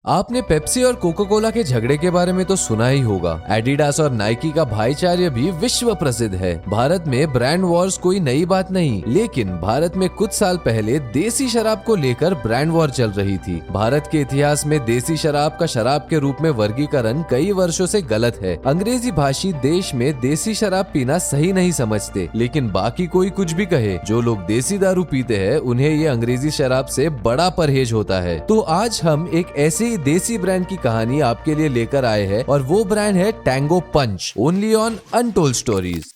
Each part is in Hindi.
आपने पेप्सी और कोका कोला के झगड़े के बारे में तो सुना ही होगा। एडिडास और नाइकी का भाईचारा भी विश्व प्रसिद्ध है। भारत में ब्रांड वॉर्स कोई नई बात नहीं, लेकिन भारत में कुछ साल पहले देसी शराब को लेकर ब्रांड वॉर चल रही थी। भारत के इतिहास में देसी शराब का शराब के रूप में वर्गीकरण कई वर्षों से गलत है। अंग्रेजी भाषी देश में देसी शराब पीना सही नहीं समझते, लेकिन बाकी कोई कुछ भी कहे, जो लोग देसी दारू पीते हैं उन्हें ये अंग्रेजी शराब से बड़ा परहेज होता है। तो आज हम एक ऐसे देसी ब्रांड की कहानी आपके लिए लेकर आए हैं और वो ब्रांड है tango punch, only on untold stories.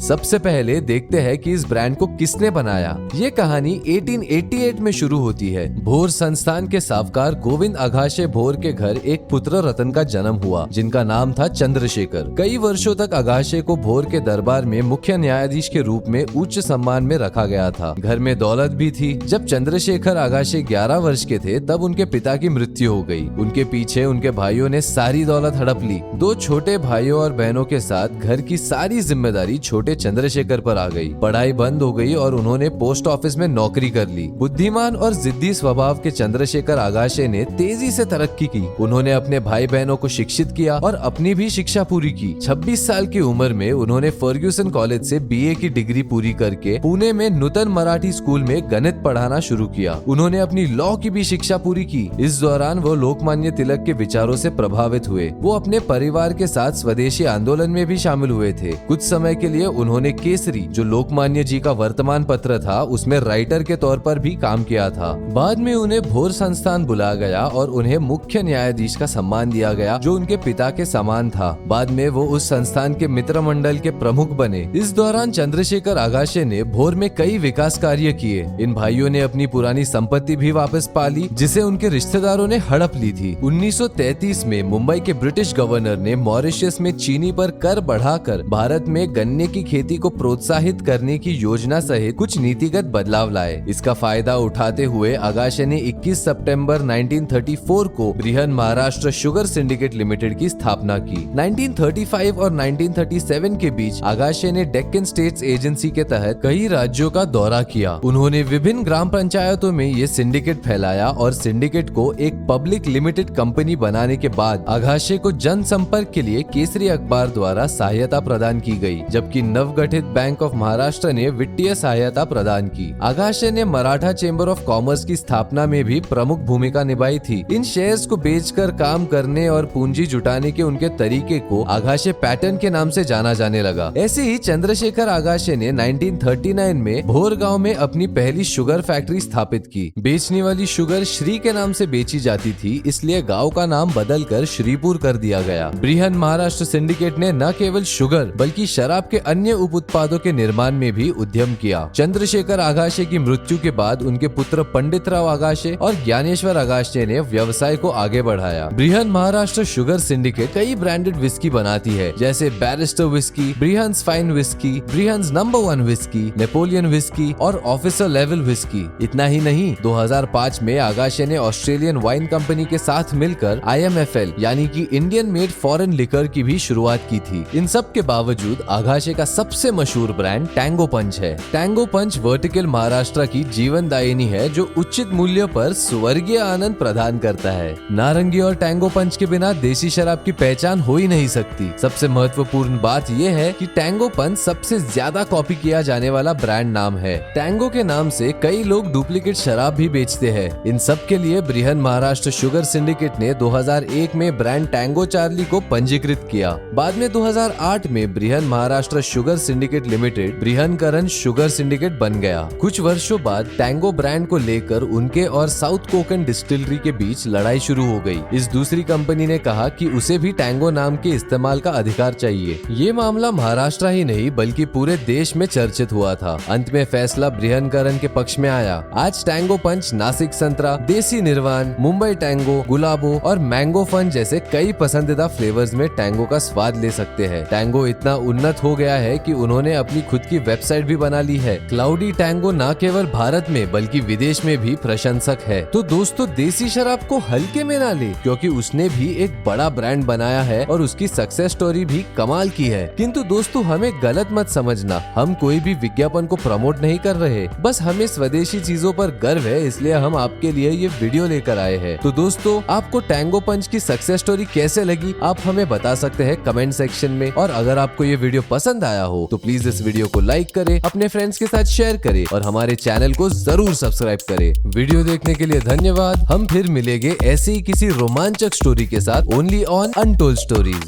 सबसे पहले देखते हैं कि इस ब्रांड को किसने बनाया। ये कहानी 1888 में शुरू होती है। भोर संस्थान के सावकार गोविंद अघाशे भोर के घर एक पुत्र रतन का जन्म हुआ, जिनका नाम था चंद्रशेखर। कई वर्षों तक अघाशे को भोर के दरबार में मुख्य न्यायाधीश के रूप में उच्च सम्मान में रखा गया था। घर में दौलत भी थी। जब चंद्रशेखर अघाशे 11 वर्ष के थे तब उनके पिता की मृत्यु हो गई। उनके पीछे उनके भाइयों ने सारी दौलत हड़प ली। 2 छोटे भाइयों और बहनों के साथ घर की सारी जिम्मेदारी छोटे चंद्रशेखर पर आ गई। पढ़ाई बंद हो गई और उन्होंने पोस्ट ऑफिस में नौकरी कर ली। बुद्धिमान और जिद्दी स्वभाव के चंद्रशेखर अघाशे ने तेजी से तरक्की की। उन्होंने अपने भाई बहनों को शिक्षित किया और अपनी भी शिक्षा पूरी की। 26 साल की उम्र में उन्होंने फर्ग्यूसन कॉलेज से बीए की डिग्री पूरी करके पुणे में नूतन मराठी स्कूल में गणित पढ़ाना शुरू किया। उन्होंने अपनी लॉ की भी शिक्षा पूरी की। इस दौरान वो लोकमान्य तिलक के विचारों से प्रभावित हुए। वो अपने परिवार के साथ स्वदेशी आंदोलन में भी शामिल हुए थे। कुछ समय के लिए उन्होंने केसरी, जो लोकमान्य जी का वर्तमान पत्र था, उसमें राइटर के तौर पर भी काम किया था। बाद में उन्हें भोर संस्थान बुलाया गया और उन्हें मुख्य न्यायाधीश का सम्मान दिया गया, जो उनके पिता के समान था। बाद में वो उस संस्थान के मित्र मंडल के प्रमुख बने। इस दौरान चंद्रशेखर अघाशे ने भोर में कई विकास कार्य किए। इन भाइयों ने अपनी पुरानी संपत्ति भी वापस पा ली, जिसे उनके रिश्तेदारों ने हड़प ली थी। 1933 में मुंबई के ब्रिटिश गवर्नर ने मॉरिशस में चीनी पर कर बढ़ाकर भारत में गन्ने की खेती को प्रोत्साहित करने की योजना सहित कुछ नीतिगत बदलाव लाए। इसका फायदा उठाते हुए अघाशे ने 21 सितंबर 1934 को Brihan Maharashtra sugar syndicate limited की स्थापना की। 1935 और 1937 के बीच अघाशे ने डेक्कन स्टेट्स एजेंसी के तहत कई राज्यों का दौरा किया। उन्होंने विभिन्न ग्राम पंचायतों में ये सिंडिकेट फैलाया और सिंडिकेट को एक पब्लिक लिमिटेड कंपनी बनाने के बाद अघाशे को जनसंपर्क के लिए केसरी अखबार द्वारा सहायता प्रदान की गई, जबकि नवगठित बैंक ऑफ महाराष्ट्र ने वित्तीय सहायता प्रदान की। अघाशे ने मराठा चेंबर ऑफ कॉमर्स की स्थापना में भी प्रमुख भूमिका निभाई थी। इन शेयर्स को बेचकर काम करने और पूंजी जुटाने के उनके तरीके को अघाशे पैटर्न के नाम से जाना जाने लगा। ऐसे ही चंद्रशेखर अघाशे ने 1939 में भोर गांव में अपनी पहली शुगर फैक्ट्री स्थापित की। बेचने वाली शुगर श्री के नाम से बेची जाती थी, इसलिए गांव का नाम बदलकर श्रीपुर कर दिया गया। बृहन महाराष्ट्र सिंडिकेट ने न केवल शुगर बल्कि शराब के अन्य उप उत्पादों के निर्माण में भी उद्यम किया। चंद्रशेखर अघाशे की मृत्यु के बाद उनके पुत्र पंडितराव अघाशे और ज्ञानेश्वर अघाशे ने व्यवसाय को आगे बढ़ाया। बृहन महाराष्ट्र शुगर सिंडिकेट कई ब्रांडेड विस्की बनाती है, जैसे barrister whisky, Brihans fine whisky, Brihans number 1 whisky, Napoleon whisky और ऑफिसर लेवल विस्की। इतना ही नहीं, 2005 में अघाशे ने ऑस्ट्रेलियन वाइन कंपनी के साथ मिलकर IMFL यानी कि इंडियन मेड फॉरेन लिकर की भी शुरुआत की थी। इन सब के बावजूद अघाशे का सबसे मशहूर ब्रांड टैंगो पंच है। टैंगो पंच वर्टिकल महाराष्ट्र की जीवनदायिनी है, जो उचित मूल्य पर स्वर्गीय आनंद प्रदान करता है। नारंगी और टैंगो पंच के बिना देसी शराब की पहचान हो ही नहीं सकती। सबसे महत्वपूर्ण बात यह है कि टैंगो पंच सबसे ज्यादा कॉपी किया जाने वाला ब्रांड नाम है। टैंगो के नाम से कई लोग डुप्लीकेट शराब भी बेचते हैं। इन सब के लिए बृहन महाराष्ट्र शुगर सिंडिकेट ने 2001 में ब्रांड टैंगो चार्ली को पंजीकृत किया। बाद में 2008 में Brihan Maharashtra sugar syndicate limited Brihankaran sugar syndicate बन गया। कुछ वर्षों बाद टैंगो ब्रांड को लेकर उनके और साउथ कोकन डिस्टिलरी के बीच लड़ाई शुरू हो गई। इस दूसरी कंपनी ने कहा कि उसे भी टैंगो नाम के इस्तेमाल का अधिकार चाहिए। ये मामला महाराष्ट्र ही नहीं बल्कि पूरे देश में चर्चित हुआ था। अंत में फैसला बृहनकरण के पक्ष में आया। आज टैंगो पंच नासिक संतरा, देसी निर्वाण, मुंबई टैंगो, गुलाबो और मैंगो फन जैसे कई पसंदीदा फ्लेवर्स में टैंगो का स्वाद ले सकते हैं। टैंगो इतना उन्नत हो गया है है कि उन्होंने अपनी खुद की वेबसाइट भी बना ली है। क्लाउडी टैंगो न केवल भारत में बल्कि विदेश में भी प्रशंसक है। तो दोस्तों देसी शराब को हल्के में ना ले, क्योंकि उसने भी एक बड़ा ब्रांड बनाया है और उसकी सक्सेस स्टोरी भी कमाल की है। किंतु दोस्तों हमें गलत मत समझना, हम कोई भी विज्ञापन को प्रमोट नहीं कर रहे, बस हमें स्वदेशी चीजों पर गर्व है, इसलिए हम आपके लिए ये वीडियो लेकर आए हैं। तो दोस्तों आपको टैंगो पंच की सक्सेस स्टोरी कैसे लगी आप हमें बता सकते हैं कमेंट सेक्शन में। और अगर आपको ये वीडियो पसंद आया हो तो प्लीज इस वीडियो को लाइक करें, अपने फ्रेंड्स के साथ शेयर करें और हमारे चैनल को जरूर सब्सक्राइब करें। वीडियो देखने के लिए धन्यवाद। हम फिर मिलेंगे ऐसे ही किसी रोमांचक स्टोरी के साथ ओनली ऑन अनटोल्ड स्टोरीज।